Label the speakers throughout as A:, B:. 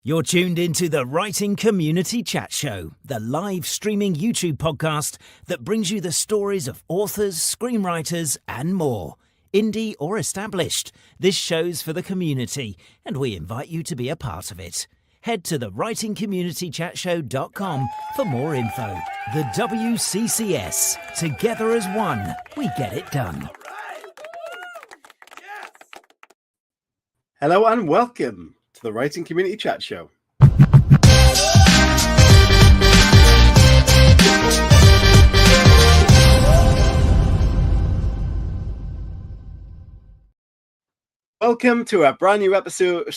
A: You're tuned into the Writing Community Chat Show, the live streaming YouTube podcast that brings you the stories of authors, screenwriters, and more. Indie or established, this show's for the community, and we invite you to be a part of it. Head to the writingcommunitychatshow.com for more info. The WCCS. Together as one, we get it done.
B: Hello and welcome to the Writing Community Chat Show. Welcome to a brand new episode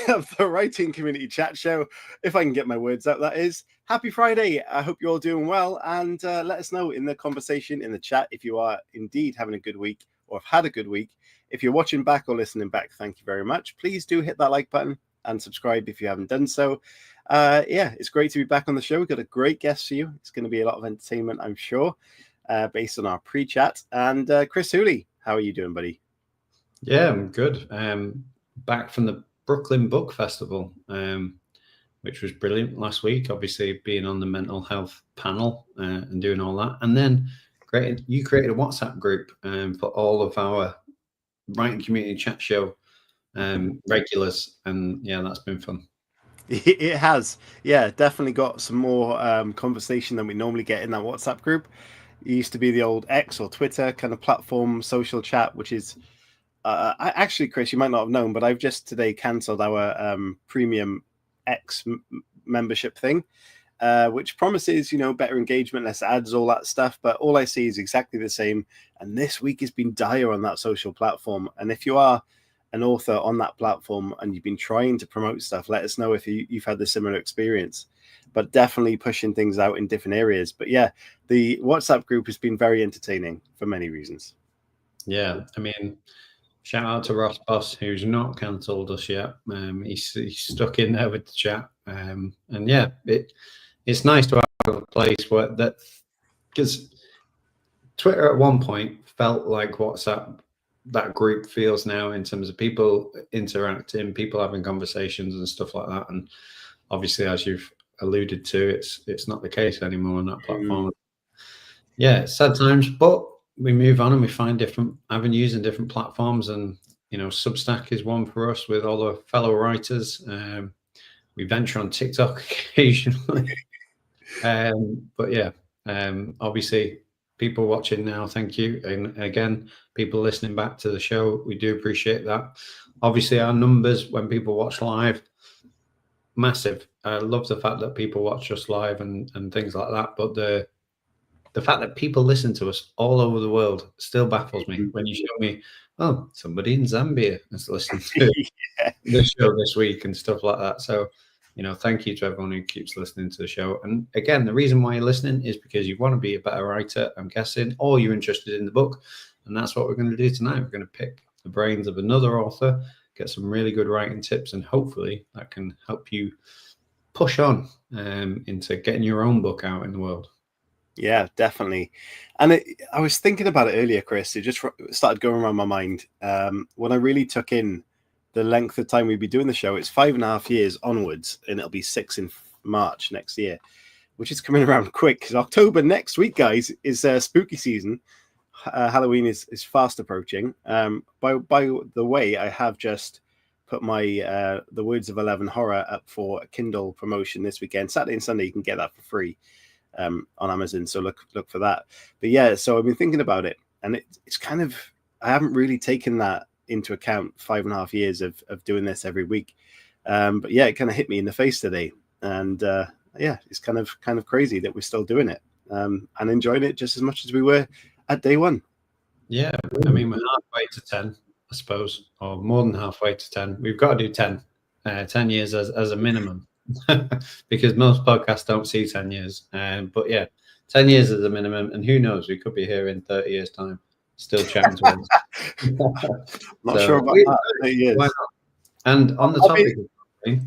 B: of the Writing Community Chat Show. If I can get my words out, that is. Happy Friday. I hope you're all doing well, and let us know in the conversation in the chat if you are indeed having a good week or have had a good week. If you're watching back or listening back, thank you very much. Please do hit that like button and subscribe if you haven't done so. It's great to be back on the show. We've got a great guest for you. It's going to be a lot of entertainment, I'm sure, based on our pre-chat. And Chris Hooley, how are you doing, buddy?
C: Yeah, I'm good. Back from the Brooklyn Book Festival, which was brilliant last week, obviously being on the mental health panel and doing all that. And then you created a WhatsApp group for all of our Writing Community Chat Show regulars. And yeah, that's been fun.
B: It has. Yeah, definitely got some more conversation than we normally get in that WhatsApp group. It used to be the old X or Twitter kind of platform social chat, which is actually, Chris, you might not have known, but I've just today cancelled our premium X membership thing, which promises, better engagement, less ads, all that stuff. But all I see is exactly the same. And this week has been dire on that social platform. And if you are an author on that platform and you've been trying to promote stuff, let us know if you've had the similar experience. But definitely pushing things out in different areas. But yeah, the WhatsApp group has been very entertaining for many reasons.
C: Yeah, I mean, shout out to Ross Boss, who's not cancelled us yet. He's stuck in there with the chat. And yeah, it's nice to have a place where that, because Twitter at one point felt like WhatsApp, that group feels now, in terms of people interacting, people having conversations and stuff like that. And obviously, as you've alluded to, it's not the case anymore on that platform. Yeah, it's sad times, but we move on and we find different avenues and different platforms. And, Substack is one for us with all the fellow writers. We venture on TikTok occasionally. But yeah, obviously people watching now, thank you. And again, people listening back to the show, we do appreciate that. Obviously our numbers when people watch live, massive. I love the fact that people watch us live and things like that. But the fact that people listen to us all over the world still baffles me. When you show me, oh, somebody in Zambia is listening to the show this week and stuff like that. So, thank you to everyone who keeps listening to the show. And again, the reason why you're listening is because you want to be a better writer, I'm guessing, or you're interested in the book. And that's what we're going to do tonight. We're going to pick the brains of another author, get some really good writing tips, and hopefully that can help you push on into getting your own book out in the world.
B: Yeah, definitely. And I was thinking about it earlier, Chris. It just started going around my mind when I really took in the length of time we'd be doing the show. It's 5.5 years onwards, and it'll be 6 in March next year, which is coming around quick because October next week, guys, is spooky season. Halloween is fast approaching. By the way, I have just put my The Words of 11 horror up for a Kindle promotion this weekend. Saturday and Sunday, you can get that for free on Amazon, so look for that. But yeah, so I've been thinking about it, and it's kind of, I haven't really taken that into account, 5.5 years of doing this every week. But yeah, it kind of hit me in the face today, and yeah, it's kind of crazy that we're still doing it and enjoying it just as much as we were at day one.
C: Yeah, I mean, we're halfway to 10, I suppose, or more than halfway to 10. We've got to do 10 years as a minimum. Because most podcasts don't see 10 years. But yeah, 10 years is a minimum. And who knows, we could be here in 30 years' time, still chatting to us.
B: Not sure about that. 30 years.
C: Why not? And on the topic of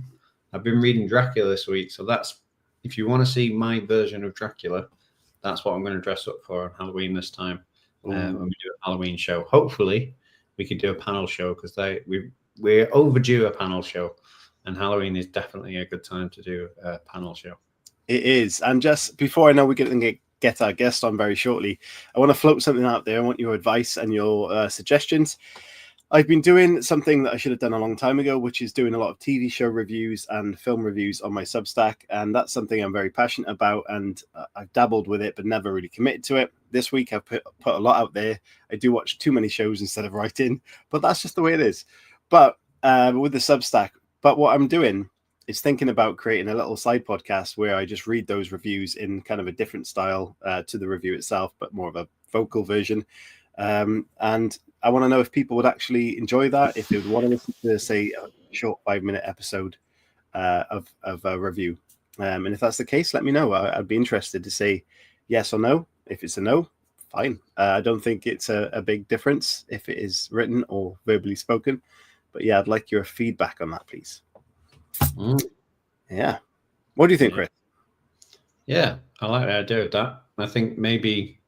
C: I've been reading Dracula this week. So that's, if you want to see my version of Dracula, that's what I'm going to dress up for on Halloween this time. When we do a Halloween show. Hopefully, we could do a panel show because we're overdue a panel show, and Halloween is definitely a good time to do a panel show.
B: It is. And just before I know we're going to get our guest on very shortly, I want to float something out there. I want your advice and your suggestions. I've been doing something that I should have done a long time ago, which is doing a lot of TV show reviews and film reviews on my Substack. And that's something I'm very passionate about. And I've dabbled with it, but never really committed to it. This week, I've put a lot out there. I do watch too many shows instead of writing, but that's just the way it is. But with the Substack, but what I'm doing is thinking about creating a little side podcast where I just read those reviews in kind of a different style to the review itself, but more of a vocal version. And I want to know if people would actually enjoy that, if they would want to listen to, say, a short 5-minute episode of a review. And if that's the case, let me know. I'd be interested to say yes or no. If it's a no, fine. I don't think it's a big difference if it is written or verbally spoken. But yeah, I'd like your feedback on that, please. Yeah. What do you think, Chris?
C: Yeah, I like the idea of that. I think maybe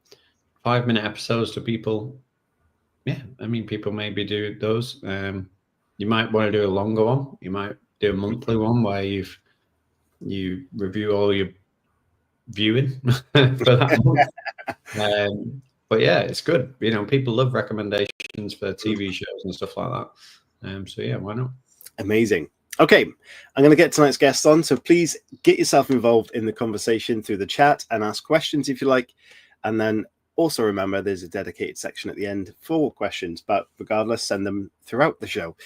C: 5-minute episodes to people. Yeah, I mean, people maybe do those. You might want to do a longer one. You might do a monthly one where you review all your viewing for that month. But yeah, it's good. You know, people love recommendations for TV shows and stuff like that. So yeah, why not?
B: Amazing. Okay, I'm going to get tonight's guest on, so please get yourself involved in the conversation through the chat and ask questions if you like. And then also remember there's a dedicated section at the end for questions, but regardless, send them throughout the show.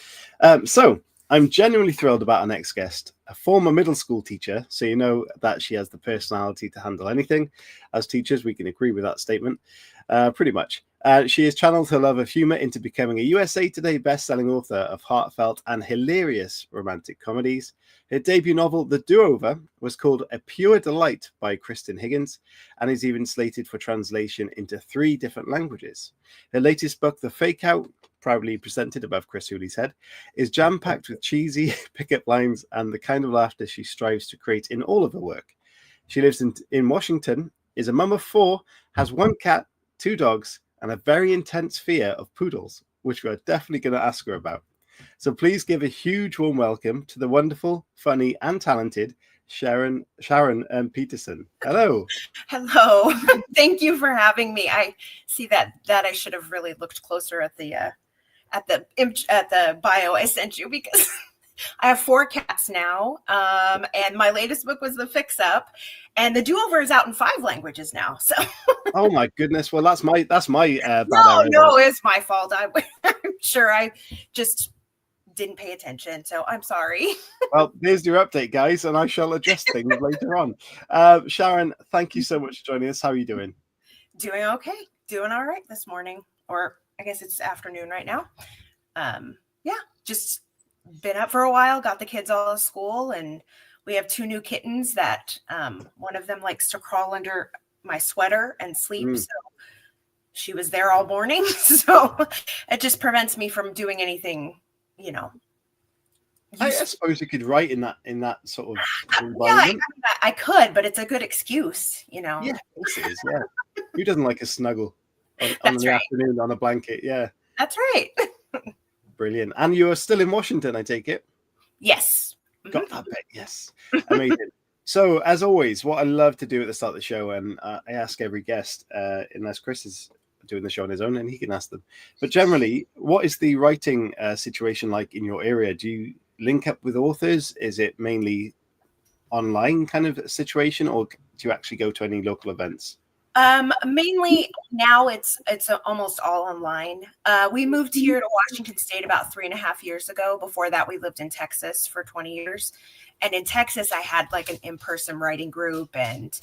B: So I'm genuinely thrilled about our next guest, a former middle school teacher, so you know that she has the personality to handle anything. As teachers, we can agree with that statement, pretty much. She has channeled her love of humor into becoming a USA Today best-selling author of heartfelt and hilarious romantic comedies. Her debut novel, The Do-Over, was called A Pure Delight by Kristen Higgins and is even slated for translation into 3 different languages. Her latest book, The Fake Out, proudly presented above Chris Hooley's head, is jam-packed with cheesy pickup lines and the kind of laughter she strives to create in all of her work. She lives in Washington, is a mum of 4, has 1 cat, 2 dogs, and a very intense fear of poodles, which we're definitely going to ask her about. So please give a huge warm welcome to the wonderful, funny, and talented Sharon Peterson. Hello.
D: Hello. Thank you for having me. I see that I should have really looked closer at the bio I sent you, because I have 4 cats now, and my latest book was The Fix Up, and The Do-Over is out in 5 languages now. So,
B: oh my goodness! Well, that's my bad.
D: No, it's my fault. I'm sure I just didn't pay attention, so I'm sorry.
B: Well, there's your update, guys, and I shall adjust things later on. Sharon, thank you so much for joining us. How are you doing?
D: Doing okay. Doing all right this morning, or I guess it's afternoon right now. Yeah, just been up for a while, got the kids all to school, and we have 2 new kittens that one of them likes to crawl under my sweater and sleep. So she was there all morning. So it just prevents me from doing anything, you know.
B: I suppose you could write in that sort of
D: environment. Yeah, I could, but it's a good excuse, you know.
B: Yeah, it is, yeah. Who doesn't like a snuggle on the afternoon on a blanket? Yeah.
D: That's right.
B: Brilliant. And you are still in Washington, I take it?
D: Yes.
B: Got that bit, yes. Amazing. So, as always, what I love to do at the start of the show, and I ask every guest, unless Chris is doing the show on his own, and he can ask them. But generally, what is the writing situation like in your area? Do you link up with authors? Is it mainly online kind of situation, or do you actually go to any local events?
D: Mainly now it's almost all online. We moved here to Washington State about 3.5 years ago. Before that, we lived in Texas for 20 years. And in Texas, I had like an in-person writing group and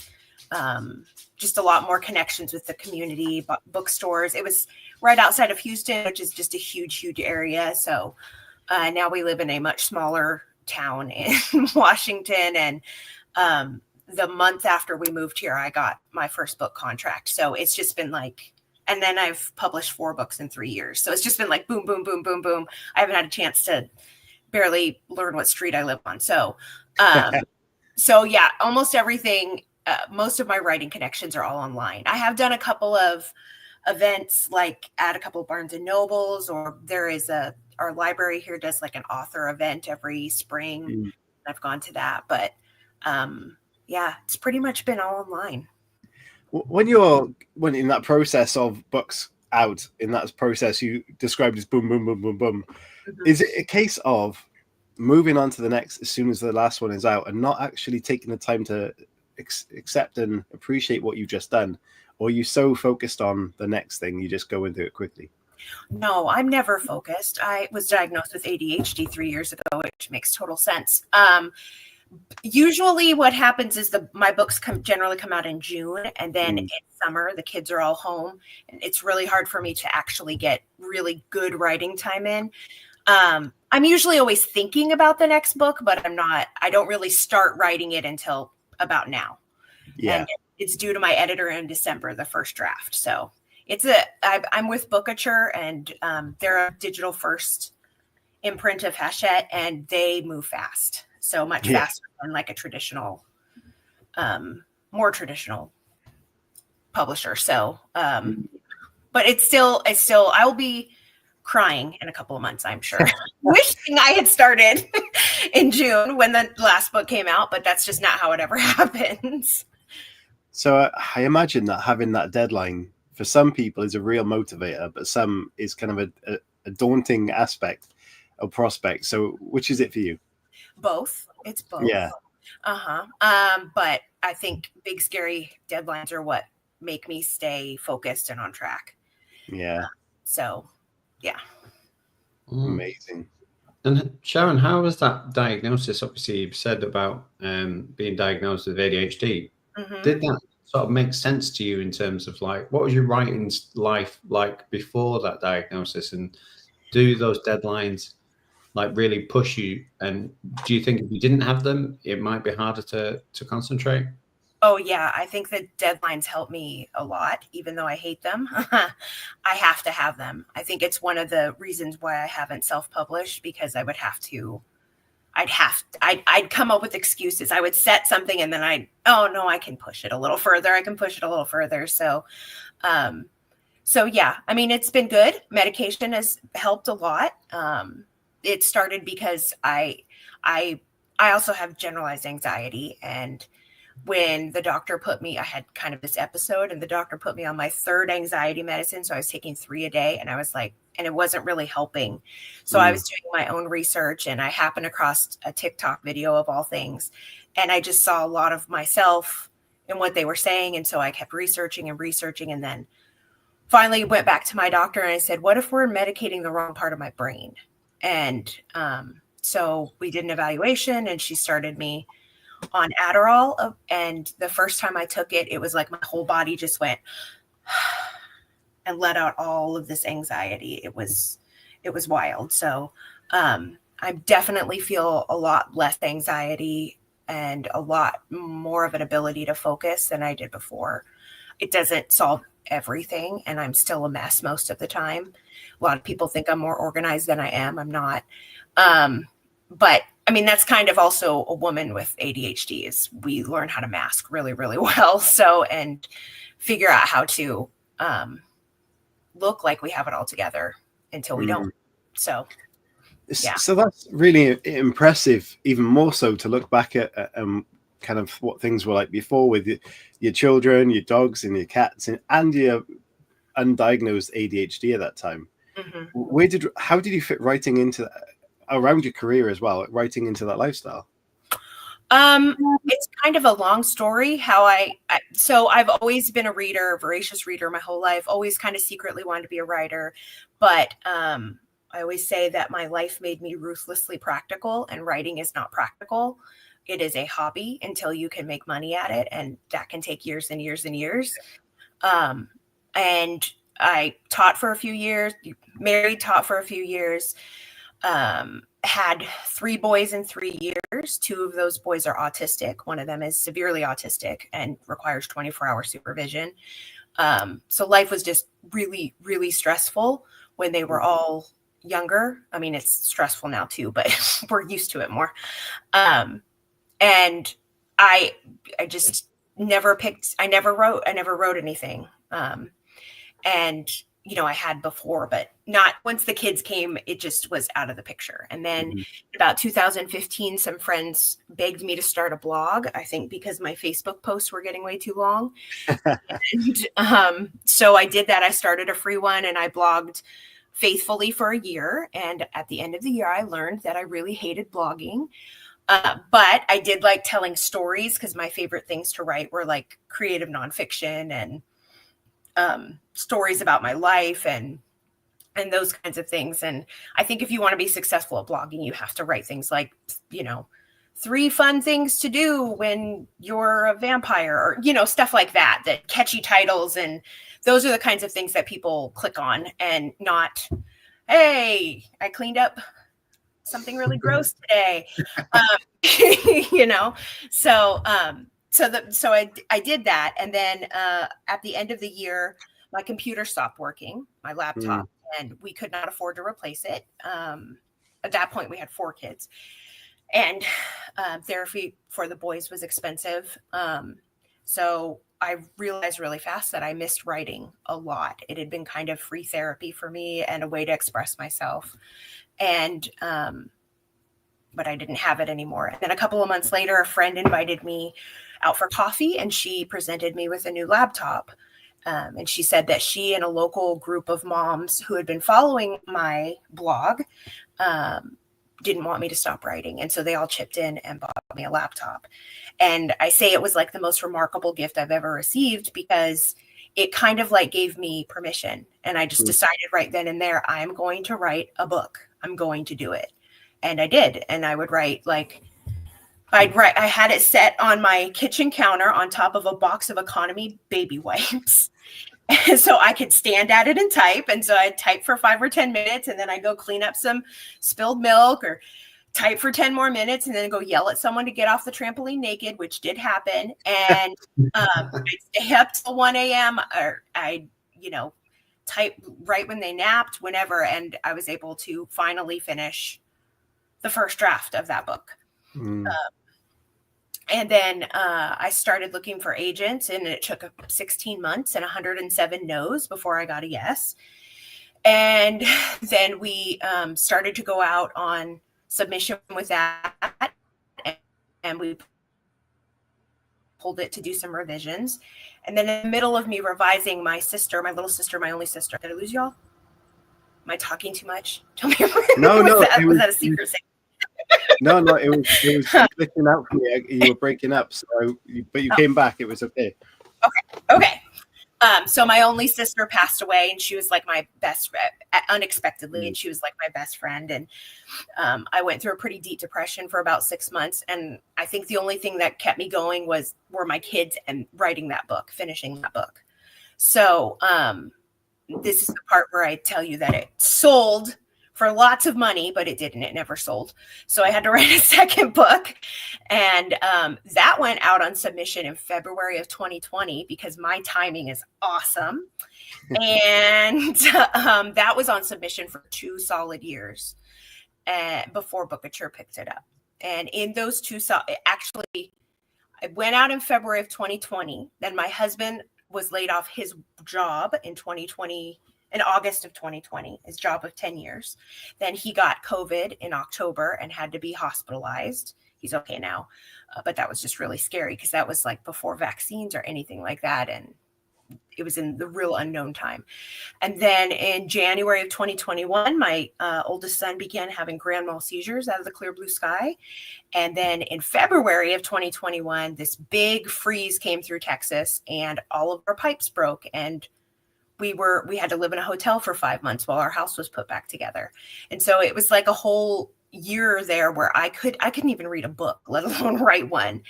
D: just a lot more connections with the community, bookstores. It was right outside of Houston, which is just a huge, huge area. So now we live in a much smaller town in Washington. And the month after we moved here, I got my first book contract. So it's just been like, and then I've published 4 books in 3 years. So it's just been like boom, boom, boom, boom, boom. I haven't had a chance to barely learn what street I live on. So, so yeah, almost everything, most of my writing connections are all online. I have done a couple of events, like at a couple of Barnes and Nobles, or there is a our library here does like an author event every spring. I've gone to that, but yeah, it's pretty much been all online.
B: When in that process of books out, in that process you described as boom, boom, boom, boom, boom, is it a case of moving on to the next as soon as the last one is out and not actually taking the time to accept and appreciate what you've just done? Or are you so focused on the next thing, you just go and do it quickly?
D: No, I'm never focused. I was diagnosed with ADHD 3 years ago, which makes total sense. Usually what happens is my books generally come out in June, and then in summer, the kids are all home, and it's really hard for me to actually get really good writing time in. I'm usually always thinking about the next book, but I don't really start writing it until about now.
B: Yeah.
D: And it's due to my editor in December, the first draft. So I'm with Bookature, and they're a digital first imprint of Hachette, and they move fast. So much faster than like a traditional, more traditional publisher. So, but it's still, I will be crying in a couple of months, I'm sure. Wishing I had started in June when the last book came out, but that's just not how it ever happens.
B: So I imagine that having that deadline for some people is a real motivator, but some is kind of a daunting aspect or prospect. So which is it for you?
D: Both. It's both.
B: Yeah.
D: But I think big, scary deadlines are what make me stay focused and on track.
B: Yeah.
D: So, yeah.
B: Amazing.
C: And Sharon, how was that diagnosis? Obviously, you've said about being diagnosed with ADHD. Did that sort of make sense to you in terms of like, what was your writing life like before that diagnosis? And do those deadlines like really push you? And do you think if you didn't have them, it might be harder to concentrate?
D: Oh yeah, I think that deadlines help me a lot, even though I hate them. I have to have them. I think it's one of the reasons why I haven't self-published, because I would have to, I'd come up with excuses. I would set something and then I can push it a little further. So, so yeah, I mean, it's been good. Medication has helped a lot. It started because I also have generalized anxiety, and when the doctor I had kind of this episode, and the doctor put me on my third anxiety medicine. So I was taking 3 a day, and I was like, and it wasn't really helping. So I was doing my own research, and I happened across a TikTok video of all things. And I just saw a lot of myself in what they were saying. And so I kept researching, and then finally went back to my doctor and I said, what if we're medicating the wrong part of my brain? And so we did an evaluation, and she started me on Adderall. And the first time I took it, it was like my whole body just went and let out all of this anxiety. It was wild. So I definitely feel a lot less anxiety and a lot more of an ability to focus than I did before. It doesn't solve everything, and I'm still a mess most of the time. A lot of people think I'm more organized than I am. I'm not. But I mean, that's kind of also a woman with ADHD, is we learn how to mask really, really well. So, and figure out how to look like we have it all together until we don't. So, yeah.
B: So that's really impressive, even more so to look back at kind of what things were like before with your children, your dogs and your cats, and your undiagnosed ADHD at that time. How did you fit writing into that, around your career as well, writing into that lifestyle?
D: It's kind of a long story how so I've always been a reader, a voracious reader my whole life, always kind of secretly wanted to be a writer. But I always say that my life made me ruthlessly practical, and writing is not practical. It is a hobby until you can make money at it. And that can take years and years and years. And I taught for a few years, taught for a few years, had 3 boys in 3 years. 2 of those boys are autistic. One of them is severely autistic and requires 24-hour supervision. So life was just really, really stressful when they were all younger. I mean, it's stressful now too, but we're used to it more. And I just never wrote anything. And I had before, but not once the kids came, it just was out of the picture. And then
B: Mhm.
D: about 2015, some friends begged me to start a blog, I think because my Facebook posts were getting way too long. And so I did that. I started a free one and I blogged faithfully for a year. And at the end of the year, I learned that I really hated blogging. But I did like telling stories because my favorite things to write were like creative nonfiction and stories about my life and those kinds of things. And I think if you want to be successful at blogging, you have to write things like, 3 fun things to do when you're a vampire, or, stuff like that, that catchy titles. And those are the kinds of things that people click on, and not, hey, I cleaned up something really gross today. So I did that. And then at the end of the year, my computer stopped working, my laptop, and we could not afford to replace it. At that point, we had 4 kids, and therapy for the boys was expensive. So I realized really fast that I missed writing a lot. It had been kind of free therapy for me and a way to express myself. And but I didn't have it anymore. And then a couple of months later, a friend invited me out for coffee, and she presented me with a new laptop. And she said that she and a local group of moms who had been following my blog didn't want me to stop writing. And so they all chipped in and bought me a laptop. And I say it was like the most remarkable gift I've ever received, because it kind of like gave me permission. And I just decided right then and there, I'm going to write a book. I'm going to do it. And I did. And I would write I had it set on my kitchen counter on top of a box of economy baby wipes. And so I could stand at it and type. And so I'd type for 5 or 10 minutes, and then I'd go clean up some spilled milk, or type for 10 more minutes, and then go yell at someone to get off the trampoline naked, which did happen. And I'd stay up till 1 a.m. or I'd, type right when they napped, whenever. And I was able to finally finish the first draft of that book. And then I started looking for agents, and it took 16 months and 107 no's before I got a yes. And then we started to go out on submission with that, and we pulled it to do some revisions. And then in the middle of me revising, my little sister, my only sister, did I lose y'all? Am I talking too much? Tell me.
B: No,
D: was that a secret thing?
B: No, it was glitching out for me. You were breaking up, but you came back. It was okay.
D: Okay. So my only sister passed away, and she was like my best friend, unexpectedly, and she was like my best friend. And I went through a pretty deep depression for about 6 months. And I think the only thing that kept me going were my kids and writing that book, finishing that book. So this is the part where I tell you that it sold for lots of money, but it didn't. It never sold. So I had to write a second book. And that went out on submission in February of 2020, because my timing is awesome. And that was on submission for 2 solid years before Bookature picked it up. And in those 2, actually, it went out in February of 2020. Then my husband was laid off his job in 2020. In August of 2020, his job of 10 years. Then he got COVID in October and had to be hospitalized. He's okay now. But that was just really scary, because that was like before vaccines or anything like that. And it was in the real unknown time. And then in January of 2021, my oldest son began having grand mal seizures out of the clear blue sky. And then in February of 2021, this big freeze came through Texas, and all of our pipes broke. And we had to live in a hotel for 5 months while our house was put back together. And so it was like a whole year there where I couldn't even read a book, let alone write one.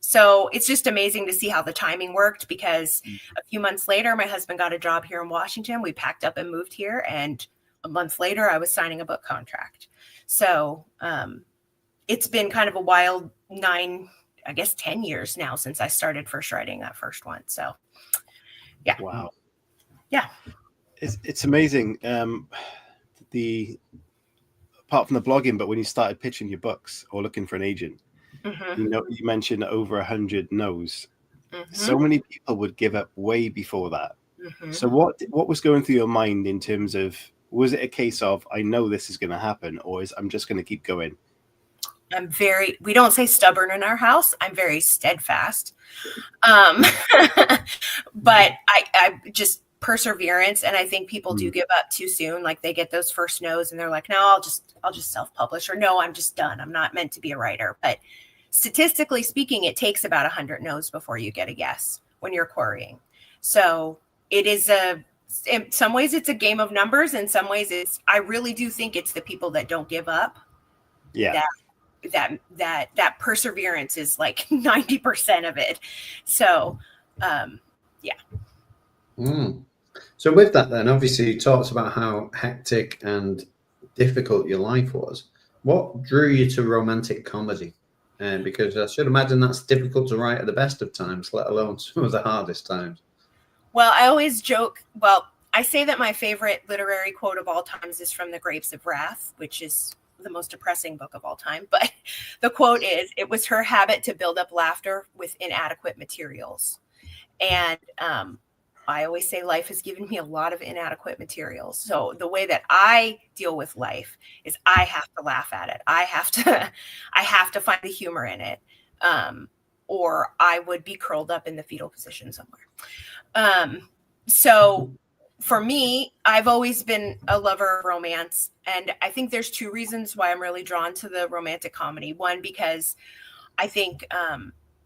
D: So it's just amazing to see how the timing worked, because a few months later, my husband got a job here in Washington. We packed up and moved here. And a month later, I was signing a book contract. So it's been kind of a wild 10 years now since I started first writing that first one. So yeah.
B: Wow.
D: Yeah,
B: it's amazing. Apart from the blogging, but when you started pitching your books or looking for an agent, you mentioned over 100 no's. So many people would give up way before that.
D: Mhm.
B: So what was going through your mind in terms of, was it a case of, I know this is going to happen, or is I'm just going to keep going?
D: We don't say stubborn in our house. I'm very steadfast. But I just perseverance. And I think people do give up too soon. Like they get those first no's and they're like, no, I'll just self-publish, or no, I'm just done. I'm not meant to be a writer. But statistically speaking, it takes about 100 no's before you get a yes when you're querying. So it is in some ways it's a game of numbers. In some ways I really do think it's the people that don't give up.
B: Yeah.
D: That perseverance is like 90% of it. So, yeah.
C: So with that then, obviously you talked about how hectic and difficult your life was. What drew you to romantic comedy? Because I should imagine that's difficult to write at the best of times, let alone some of the hardest times.
D: Well, I always joke. Well, I say that my favorite literary quote of all times is from The Grapes of Wrath, which is the most depressing book of all time. But the quote is, "It was her habit to build up laughter with inadequate materials." And I always say life has given me a lot of inadequate materials. So the way that I deal with life is I have to laugh at it. I have to find the humor in it. Or I would be curled up in the fetal position somewhere. So for me, I've always been a lover of romance. And I think there's two reasons why I'm really drawn to the romantic comedy. One, because I think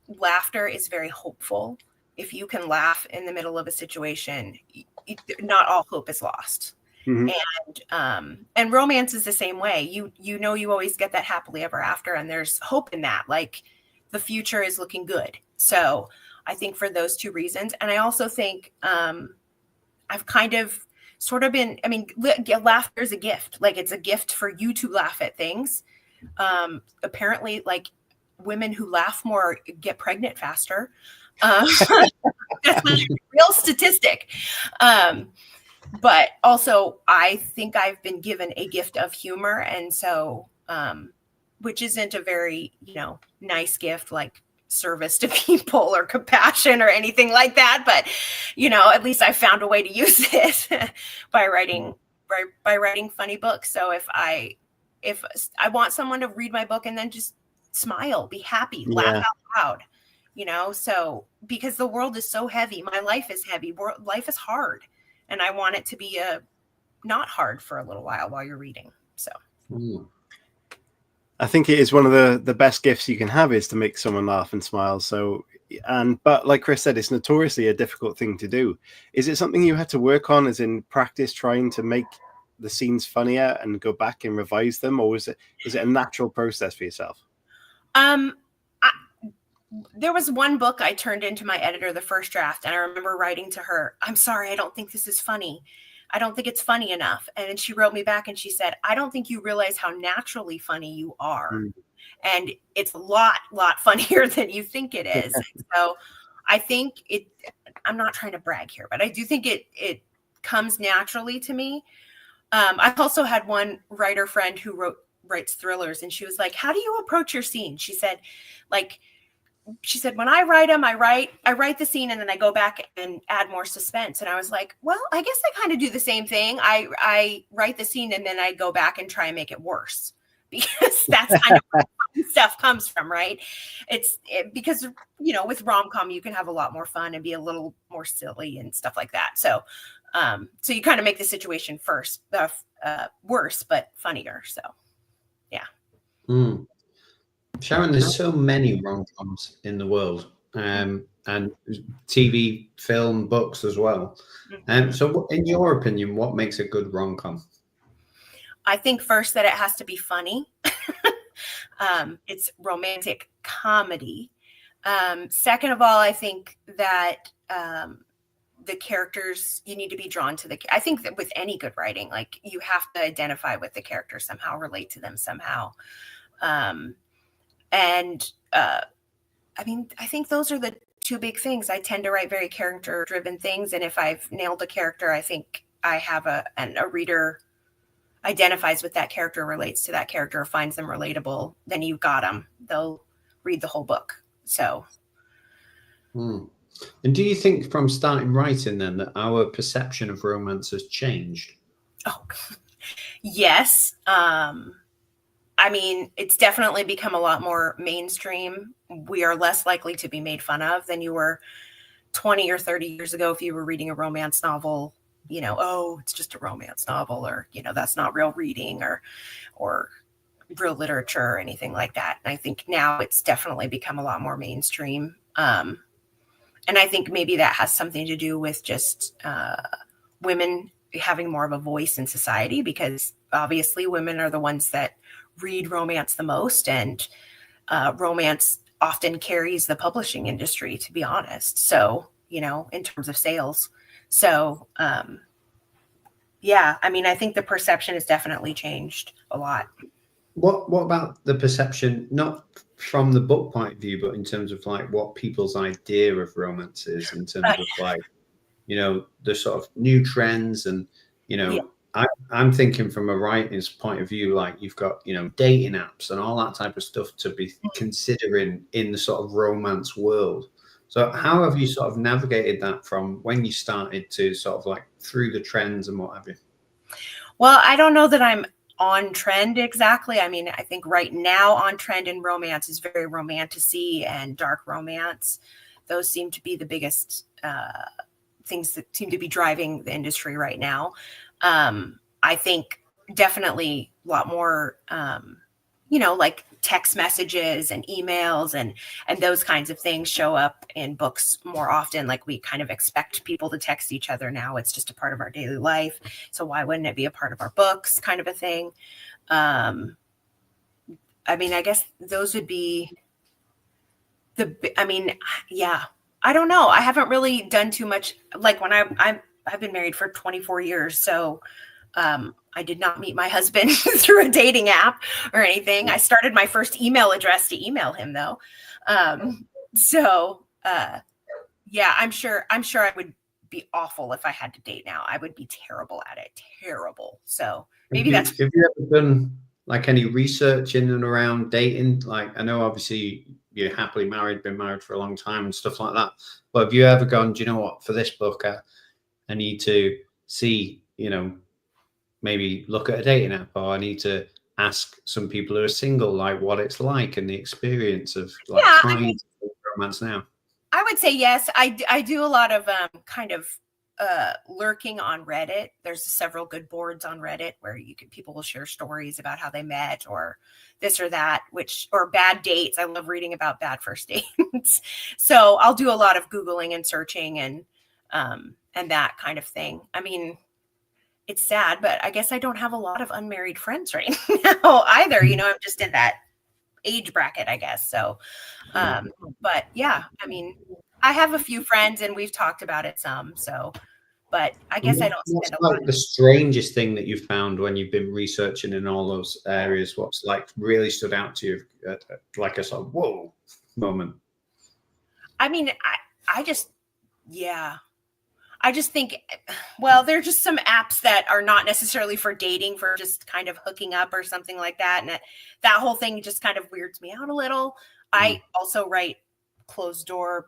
D: laughter is very hopeful. If you can laugh in the middle of a situation, not all hope is lost. And romance is the same way. You know, you always get that happily ever after, and there's hope in that. Like the future is looking good. So I think for those two reasons. And I also think I've kind of sort of been, I mean, laughter is a gift. Like it's a gift for you to laugh at things. Apparently, like women who laugh more get pregnant faster. That's a real statistic. But also I think I've been given a gift of humor. And so, which isn't a very, nice gift, like service to people or compassion or anything like that. But, at least I found a way to use it by writing funny books. So if I want someone to read my book and then just smile, be happy, laugh out loud, so because the world is so heavy, my life is heavy, life is hard. And I want it to be not hard for a little while you're reading. So
B: I think it is one of the best gifts you can have, is to make someone laugh and smile. So, but like Chris said, it's notoriously a difficult thing to do. Is it something you had to work on, as in practice, trying to make the scenes funnier and go back and revise them? Or was it a natural process for yourself?
D: There was one book I turned into my editor, the first draft, and I remember writing to her, "I'm sorry, I don't think this is funny. I don't think it's funny enough." And she wrote me back and she said, "I don't think you realize how naturally funny you are. And it's a lot funnier than you think it is." So I think I'm not trying to brag here, but I do think it comes naturally to me. I've also had one writer friend who writes thrillers, and she was like, "How do you approach your scene?" She said, "When I write them, I write the scene and then I go back and add more suspense." And I was like, well, I guess I kind of do the same thing. I write the scene and then I go back and try and make it worse, because that's kind of where stuff comes from, right? Because, with rom-com, you can have a lot more fun and be a little more silly and stuff like that. So you kind of make the situation worse, but funnier. So, yeah.
C: Sharon, there's so many rom-coms in the world, and TV, film, books as well. So in your opinion, what makes a good rom-com?
D: I think first that it has to be funny. It's romantic comedy. Second of all, I think that the characters, you need to be drawn to I think that with any good writing, like you have to identify with the character somehow, relate to them somehow. I think those are the two big things. I tend to write very character-driven things, and if I've nailed a character, I think I have a reader identifies with that character, relates to that character, or finds them relatable, then you got them. They'll read the whole book. So,
C: And do you think from starting writing then that our perception of romance has changed?
D: Oh, yes. I mean, it's definitely become a lot more mainstream. We are less likely to be made fun of than you were 20 or 30 years ago if you were reading a romance novel, you know, oh, it's just a romance novel, or, you know, that's not real reading, or real literature or anything like that. And I think now it's definitely become a lot more mainstream. And I think maybe that has something to do with just women having more of a voice in society, because obviously women are the ones that read romance the most, and romance often carries the publishing industry, to be honest. So, you know, in terms of sales. So, yeah, I mean, I think the perception has definitely changed a lot.
C: What about the perception, not from the book point of view, but in terms of like what people's idea of romance is, in terms of like, you know, the sort of new trends, and, you know, yeah. I'm thinking from a writer's point of view, like you've got, you know, dating apps and all that type of stuff to be considering in the sort of romance world. So how have you sort of navigated that from when you started to sort of like through the trends and what have you?
D: Well, I don't know that I'm on trend exactly. I mean, I think right now on trend in romance is very romantasy and dark romance. Those seem to be the biggest things that seem to be driving the industry right now. I think definitely a lot more, you know, like text messages and emails and those kinds of things show up in books more often. Like we kind of expect people to text each other now. It's just a part of our daily life. So why wouldn't it be a part of our books, kind of a thing? I mean, I guess those would be yeah, I don't know. I haven't really done too much. Like when I've been married for 24 years. So I did not meet my husband through a dating app or anything. I started my first email address to email him though. Yeah, I'm sure I would be awful if I had to date now. I would be terrible at it. Terrible. So maybe
C: have you ever done like any research in and around dating? Like, I know obviously you're happily married, been married for a long time and stuff like that. But have you ever gone, do you know what, for this book, I need to see, you know, maybe look at a dating app, or I need to ask some people who are single, like what it's like and the experience of like trying to romance now?
D: I would say yes. I do a lot of kind of lurking on Reddit. There's several good boards on Reddit where people will share stories about how they met or this or that, or bad dates. I love reading about bad first dates. So I'll do a lot of Googling and searching and that kind of thing. I mean, it's sad, but I guess I don't have a lot of unmarried friends right now either. You know, I'm just in that age bracket, I guess. So, but yeah, I mean, I have a few friends and we've talked about it some. So, but I guess I don't spend a lot.
C: Like the strangest thing that you've found when you've been researching in all those areas? What's like really stood out to you, like a sort of whoa moment?
D: I mean, I just think, well, there are just some apps that are not necessarily for dating, for just kind of hooking up or something like that. And that whole thing just kind of weirds me out a little. I also write closed door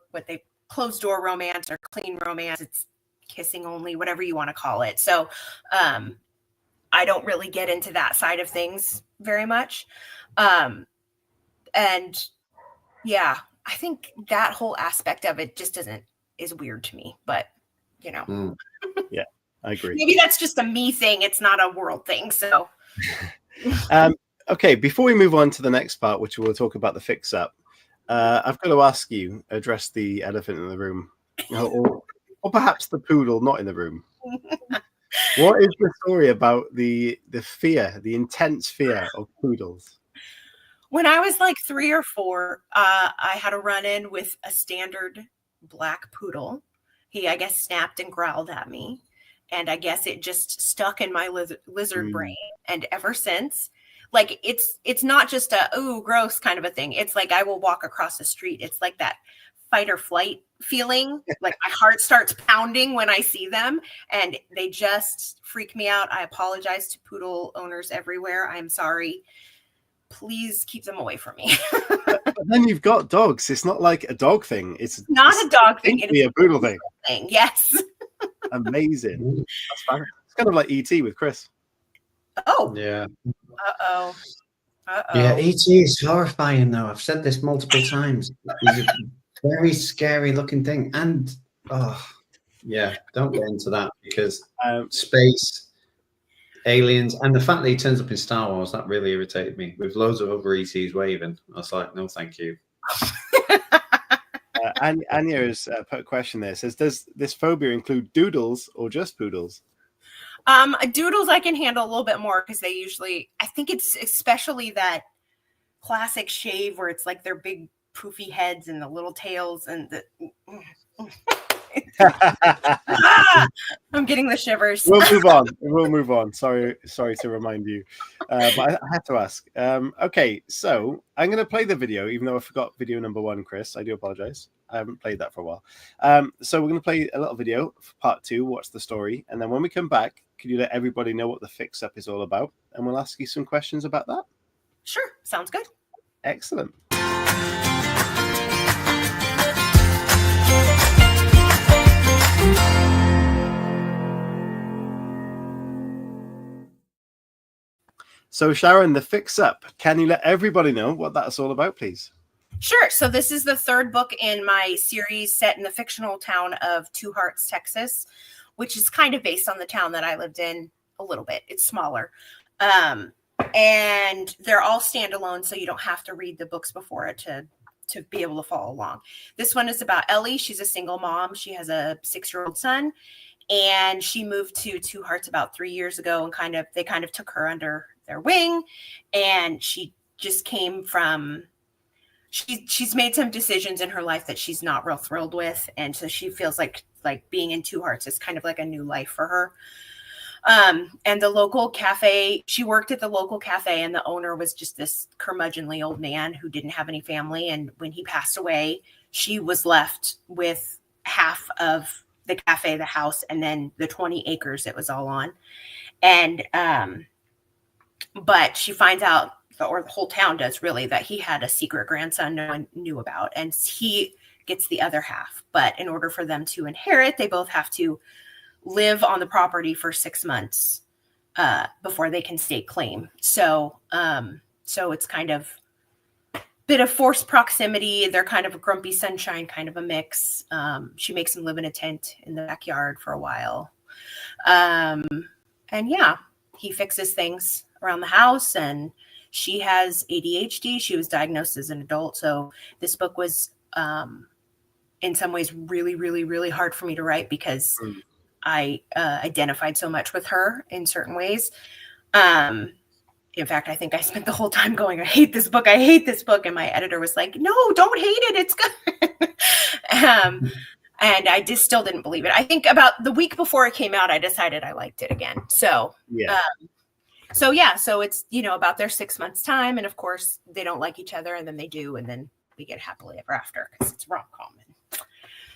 D: romance or clean romance. It's kissing only, whatever you want to call it. So I don't really get into that side of things very much. And yeah, I think that whole aspect of it just is weird to me, but you know.
B: Yeah, I agree.
D: Maybe that's just a me thing. It's not a world thing. So,
B: okay. Before we move on to the next part, which we'll talk about the fix up, I've got to ask you, address the elephant in the room, or perhaps the poodle not in the room. What is the story about the intense fear of poodles?
D: When I was like 3 or 4, I had a run-in with a standard black poodle. He, I guess, snapped and growled at me. And I guess it just stuck in my lizard brain. And ever since, like, it's not just a, ooh, gross kind of a thing. It's like I will walk across the street. It's like that fight or flight feeling. Like my heart starts pounding when I see them. And they just freak me out. I apologize to poodle owners everywhere. I'm sorry. please keep them away from me.
B: But then you've got dogs. It's not like a dog thing. It's
D: not a dog thing.
B: It is a poodle thing.
D: Yes.
B: Amazing. That's fun. It's kind of like ET with Chris.
D: Oh.
C: Yeah.
D: Uh-oh. Uh-oh.
C: Yeah, E.T. is horrifying, though. I've said this multiple times. He's a very scary looking thing. And, yeah, don't get into that because space, aliens, and the fact that he turns up in Star Wars, that really irritated me. With loads of other ETs waving. I was like, no, thank you.
B: Anya has put a question there. It says, does this phobia include doodles or just poodles?
D: Doodles I can handle a little bit more because they usually, I think it's especially that classic shave where it's like their big poofy heads and the little tails and the I'm getting the shivers.
B: We'll move on. Sorry to remind you, but I had to ask. Okay, so I'm going to play the video, even though I forgot video number 1, Chris. I do apologize. I haven't played that for a while. So we're going to play a little video for part 2. What's the story? And then when we come back, can you let everybody know what the Fix Up is all about? And we'll ask you some questions about that.
D: Sure, sounds good.
B: Excellent. So Sharon, the Fix Up, can you let everybody know what that's all about, please?
D: Sure. So this is the 3rd book in my series set in the fictional town of Two Hearts, Texas, which is kind of based on the town that I lived in a little bit. It's smaller. And they're all standalone, so you don't have to read the books before it to be able to follow along. This one is about Ellie. She's a single mom. She has a 6-year-old son, and she moved to Two Hearts about 3 years ago, and they kind of took her under their wing, and she just came from she's made some decisions in her life that she's not real thrilled with, and so she feels like being in Two Hearts is kind of like a new life for her. And the local cafe, she worked at the local cafe, and the owner was just this curmudgeonly old man who didn't have any family, and when he passed away, she was left with half of the cafe, the house, and then the 20 acres it was all on. And but she finds out, or the whole town does really, that he had a secret grandson no one knew about, and he gets the other half. But in order for them to inherit, they both have to live on the property for 6 months before they can stake claim. So it's kind of a bit of forced proximity. They're kind of a grumpy sunshine, kind of a mix. She makes him live in a tent in the backyard for a while. And yeah, he fixes things around the house, and she has ADHD. She was diagnosed as an adult. So this book was in some ways really, really, really hard for me to write because I identified so much with her in certain ways. In fact, I think I spent the whole time going, I hate this book. I hate this book. And my editor was like, no, don't hate it. It's good. And I just still didn't believe it. I think about the week before it came out, I decided I liked it again. So,
B: yeah.
D: So it's, about their 6 months time. And of course they don't like each other, and then they do. And then we get happily ever after because it's rom-com.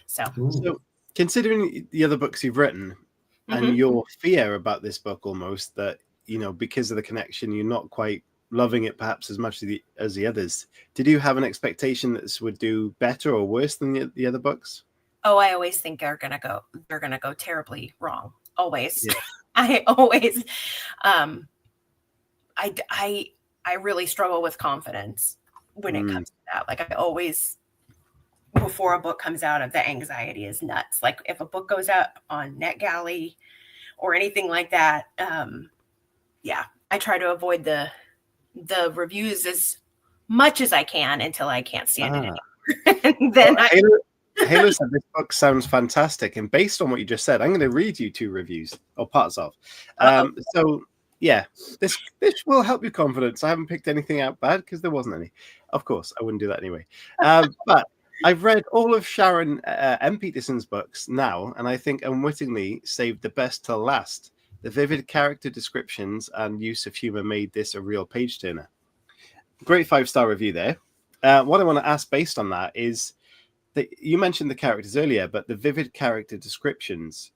D: So
B: considering the other books you've written and your fear about this book, almost that, because of the connection, you're not quite loving it perhaps as much as the others. Did you have an expectation that this would do better or worse than the other books?
D: Oh, I always think they're gonna go terribly wrong. Always. Yeah. I always I really struggle with confidence when it comes to that. Like, I always, before a book comes out, the anxiety is nuts. Like, if a book goes out on NetGalley or anything like that, I try to avoid the reviews as much as I can until I can't stand it anymore. And then
B: Halo said this book sounds fantastic, and based on what you just said, I'm going to read you 2 reviews or parts of. So yeah, this will help your confidence. I haven't picked anything out bad because there wasn't any. Of course, I wouldn't do that anyway. But I've read all of Sharon M. Peterson's books now, and I think unwittingly saved the best till last. The vivid character descriptions and use of humor made this a real page turner. Great 5-star review there. What I want to ask based on that is that you mentioned the characters earlier, but the vivid character descriptions,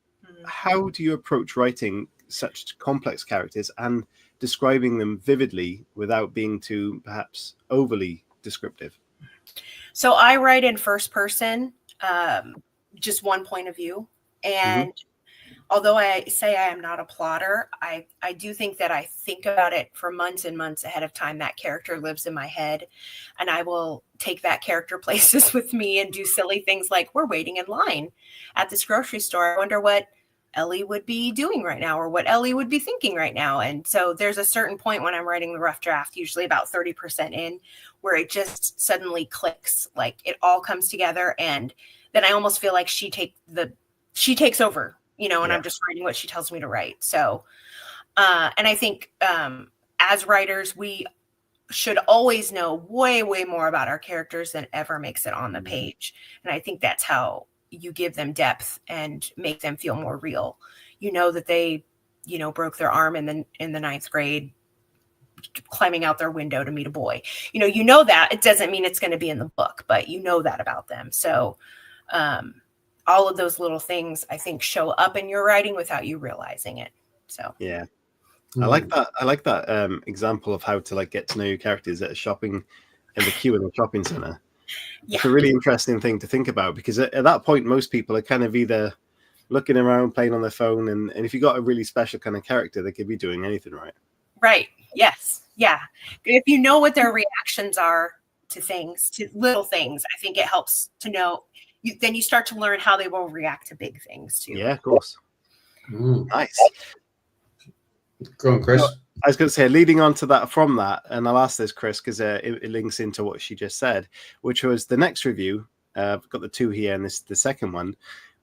B: how do you approach writing such complex characters and describing them vividly without being too perhaps overly descriptive?
D: So I write in first person, just one point of view. And although I say I am not a plotter, I do think that I think about it for months and months ahead of time. That character lives in my head, and I will take that character places with me and do silly things like, we're waiting in line at this grocery store. I wonder what Ellie would be doing right now, or what Ellie would be thinking right now. And so there's a certain point when I'm writing the rough draft, usually about 30% in, where it just suddenly clicks, like it all comes together. And then I almost feel like she takes over, and I'm just writing what she tells me to write. So, and I think as writers, we should always know way, way more about our characters than ever makes it on the page. And I think that's how you give them depth and make them feel more real. That they, broke their arm in the ninth grade, climbing out their window to meet a boy. That it doesn't mean it's going to be in the book, but that about them. So, all of those little things, I think, show up in your writing without you realizing it. So,
B: yeah. I like that. I like that example of how to get to know your characters at a shopping in the queue in a shopping center.
D: Yeah.
B: It's a really interesting thing to think about, because at that point, most people are kind of either looking around, playing on their phone, and if you got a really special kind of character, they could be doing anything, right?
D: Right. Yes. Yeah. If you know what their reactions are to things, to little things, I think it helps to know. Then you start to learn how they will react to big things too.
B: Yeah, of course. Nice.
C: Go on, Chris.
B: I was going to say, leading on to that, from that, and I'll ask this, Chris, because it links into what she just said, which was the next review. I've got the two here, and this the second one.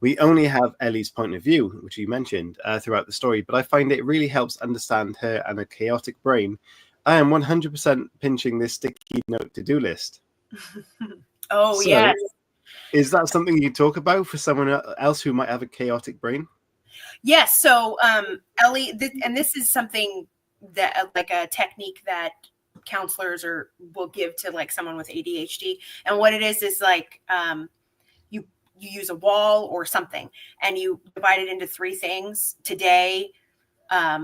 B: We only have Ellie's point of view, which you mentioned throughout the story, but I find it really helps understand her and her chaotic brain. I am 100% pinching this sticky note to-do list.
D: Oh, yes.
B: Is that something you talk about for someone else who might have a chaotic brain?
D: Yes. So, Ellie, and this is something that like a technique that counselors will give to someone with ADHD. And what it is like, you use a wall or something, and you divide it into three things: today,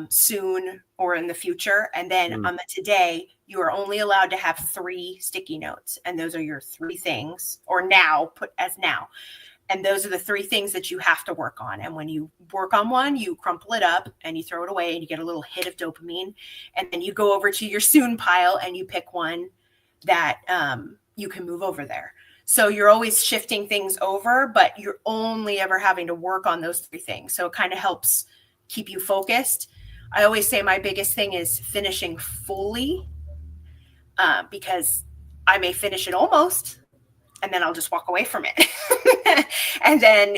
D: soon, or in the future. And then on the today, you are only allowed to have 3 sticky notes. And those are your 3 things, or now, put as now. And those are the 3 things that you have to work on. And when you work on one, you crumple it up and you throw it away, and you get a little hit of dopamine. And then you go over to your soon pile and you pick one that you can move over there. So you're always shifting things over, but you're only ever having to work on those 3 things. So it kind of helps keep you focused. I always say my biggest thing is finishing fully, because I may finish it almost, and then I'll just walk away from it and then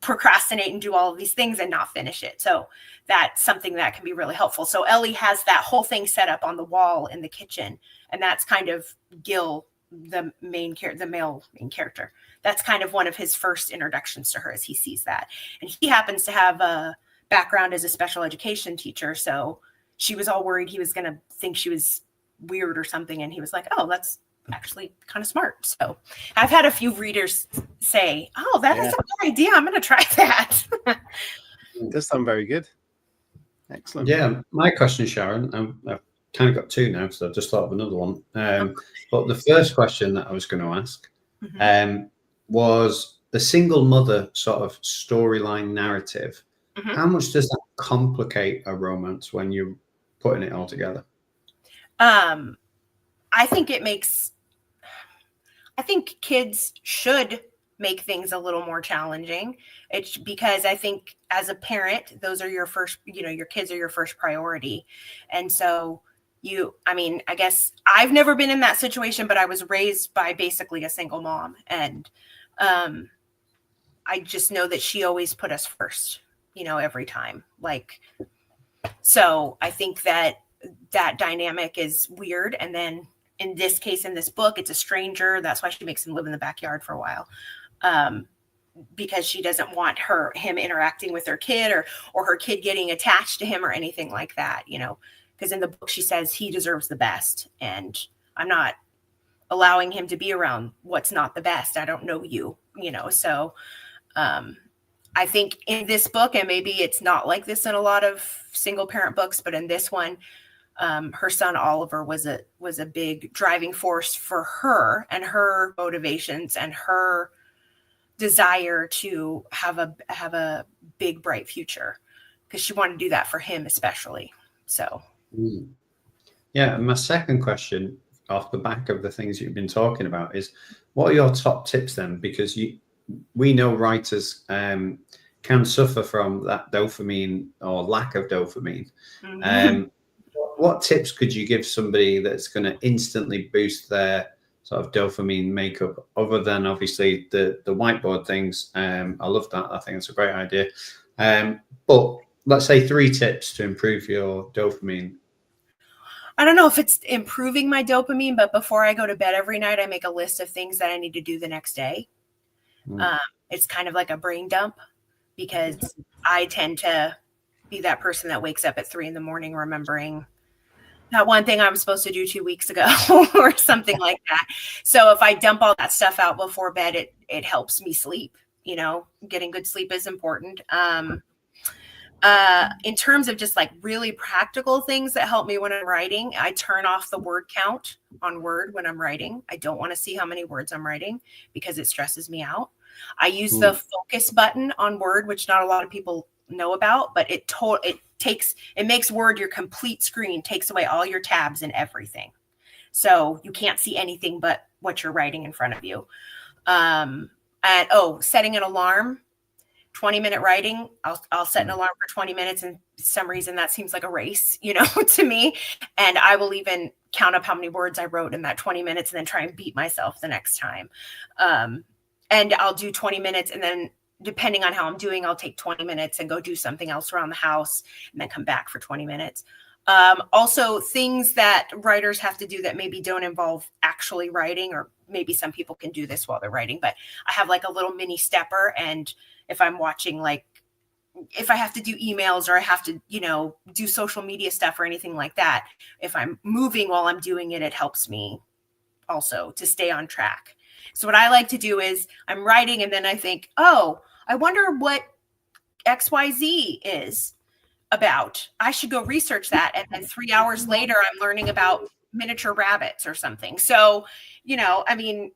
D: procrastinate and do all of these things and not finish it. So that's something that can be really helpful. So Ellie has that whole thing set up on the wall in the kitchen, and that's kind of Gil, the male main character. That's kind of one of his first introductions to her, as he sees that. And he happens to have a background as a special education teacher. So she was all worried he was going to think she was weird or something. And he was like, oh, that's actually kind of smart. So I've had a few readers say, oh, that is a good idea. I'm going to try that.
B: It does sound very good. Excellent.
C: Yeah. My question, Sharon, I've kind of got 2 now, so I've just thought of another one. But the first question that I was going to ask was the single mother sort of storyline narrative. How much does that complicate a romance when you're putting it all together?
D: I think kids should make things a little more challenging. It's because I think as a parent, those are your first, your kids are your first priority. And so I guess I've never been in that situation, but I was raised by basically a single mom. And I just know that she always put us first, every time. So I think that dynamic is weird. And then in this case, in this book, it's a stranger. That's why she makes him live in the backyard for a while. Because she doesn't want him interacting with her kid or her kid getting attached to him or anything like that, because in the book she says he deserves the best, and I'm not allowing him to be around what's not the best. I don't know you, so I think in this book, and maybe it's not like this in a lot of single parent books, but in this one, her son Oliver was a big driving force for her and her motivations and her desire to have a big bright future, because she wanted to do that for him especially. So
C: yeah, and my second question off the back of the things you've been talking about is, what are your top tips then? Because we know writers can suffer from that dopamine or lack of dopamine. What tips could you give somebody that's going to instantly boost their sort of dopamine makeup, other than obviously the whiteboard things? I love that. I think it's a great idea. But let's say 3 tips to improve your dopamine.
D: I don't know if it's improving my dopamine, but before I go to bed every night, I make a list of things that I need to do the next day. It's kind of like a brain dump, because I tend to be that person that wakes up at 3 a.m. remembering that one thing I was supposed to do 2 weeks ago or something like that. So if I dump all that stuff out before bed, it helps me sleep. You know, getting good sleep is important. In terms of just like really practical things that help me when I'm writing, I turn off the word count on Word when I'm writing. I don't want to see how many words I'm writing because it stresses me out. I use the focus button on Word, which not a lot of people know about, but it makes Word your complete screen, takes away all your tabs and everything. So you can't see anything but what you're writing in front of you. And setting an alarm. 20-minute writing, I'll set an alarm for 20 minutes, and for some reason that seems like a race, you know, to me. And I will even count up how many words I wrote in that 20 minutes and then try and beat myself the next time. And I'll do 20 minutes, and then depending on how I'm doing, I'll take 20 minutes and go do something else around the house and then come back for 20 minutes. Also, things that writers have to do that maybe don't involve actually writing, or maybe some people can do this while they're writing, but I have like a little mini stepper. And if I'm watching, like, if I have to do emails or I have to, you know, do social media stuff or anything like that, if I'm moving while I'm doing it, it helps me also to stay on track. So what I like to do is I'm writing, and then I think, oh, I wonder what XYZ is about. I should go research that. And then 3 hours later, I'm learning about miniature rabbits or something. So, you know, I mean,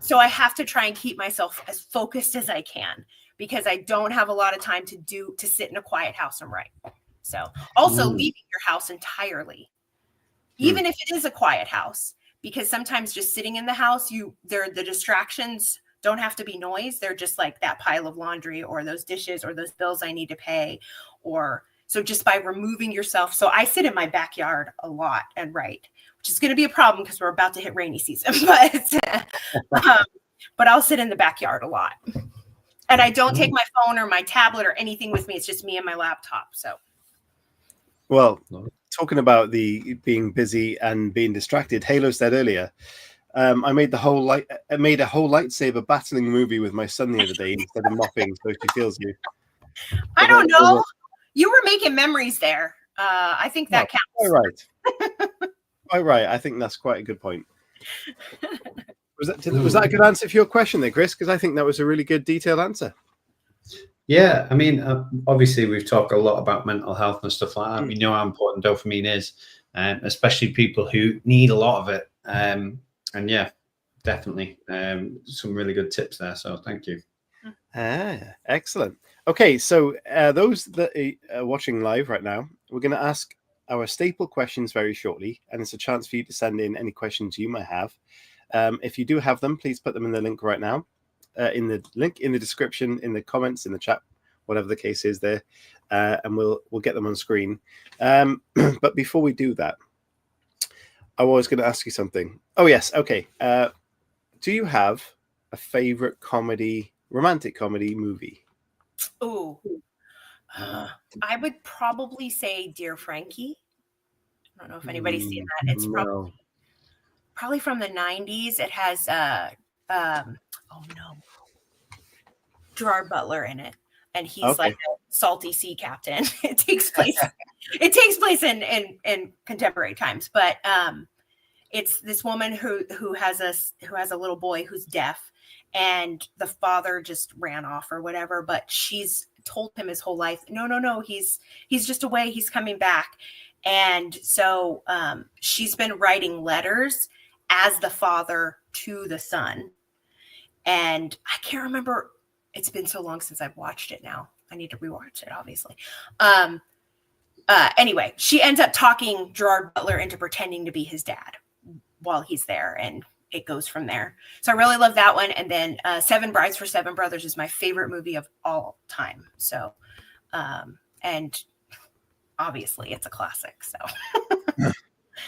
D: so I have to try and keep myself as focused as I can, because I don't have a lot of time to sit in a quiet house and write. So also leaving your house entirely, even if it is a quiet house, because sometimes just sitting in the house, the distractions don't have to be noise. They're just like that pile of laundry or those dishes or those bills I need to pay, or so just by removing yourself. So I sit in my backyard a lot and write, which is going to be a problem because we're about to hit rainy season, but I'll sit in the backyard a lot. And I don't take my phone or my tablet or anything with me. It's just me and my laptop. So,
B: well, talking about the being busy and being distracted, Halo said earlier, I made a whole lightsaber battling movie with my son the other day instead of mopping, so she feels you.
D: I don't know. You were making memories there. I think that counts.
B: All right. All right. I think that's quite a good point. Was that a good answer for your question there, Chris? Because I think that was a really good detailed answer.
C: Yeah, I mean, obviously we've talked a lot about mental health and stuff like that. We know how important dopamine is, especially people who need a lot of it. And yeah, definitely some really good tips there. So thank you.
B: Excellent. Okay, so those that are watching live right now, we're going to ask our staple questions very shortly, and it's a chance for you to send in any questions you might have. If you do have them, please put them in the link right now, in the link in the description, in the comments, in the chat, whatever the case is there, and we'll get them on screen. But before we do that, I was going to ask you something. Oh yes, okay. Do you have a favorite romantic comedy movie?
D: Oh, I would probably say Dear Frankie. I don't know if anybody's seen that. It's probably from the 90s. It has Gerard Butler in it, and he's like a salty sea captain. It takes place in contemporary times, but it's this woman who has a little boy who's deaf, and the father just ran off or whatever, but she's told him his whole life, no, he's just away, he's coming back. And so she's been writing letters as the father to the son. And I can't remember. It's been so long since I've watched it now. I need to rewatch it, obviously. Anyway, she ends up talking Gerard Butler into pretending to be his dad while he's there. And it goes from there. So I really love that one. And then Seven Brides for Seven Brothers is my favorite movie of all time. So, and obviously it's a classic. So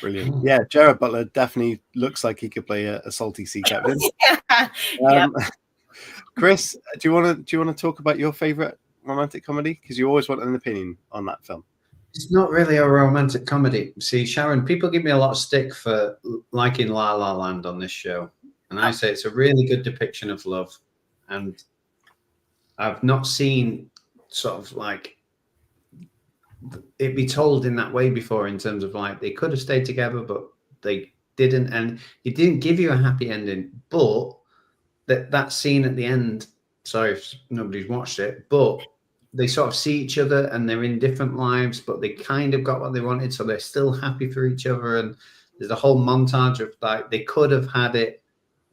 B: Brilliant. Yeah, Gerard Butler definitely looks like he could play a salty sea captain.
D: Yep.
B: Chris, do you want to talk about your favorite romantic comedy? Because you always want an opinion on that film.
C: It's not really a romantic comedy. See, Sharon, people give me a lot of stick for liking La La Land on this show. And I say it's a really good depiction of love. And I've not seen sort of like it be told in that way before, in terms of like they could have stayed together, but they didn't. And it didn't give you a happy ending. But that scene at the end, sorry if nobody's watched it, but they sort of see each other and they're in different lives, but they kind of got what they wanted. So they're still happy for each other. And there's a whole montage of like, they could have had it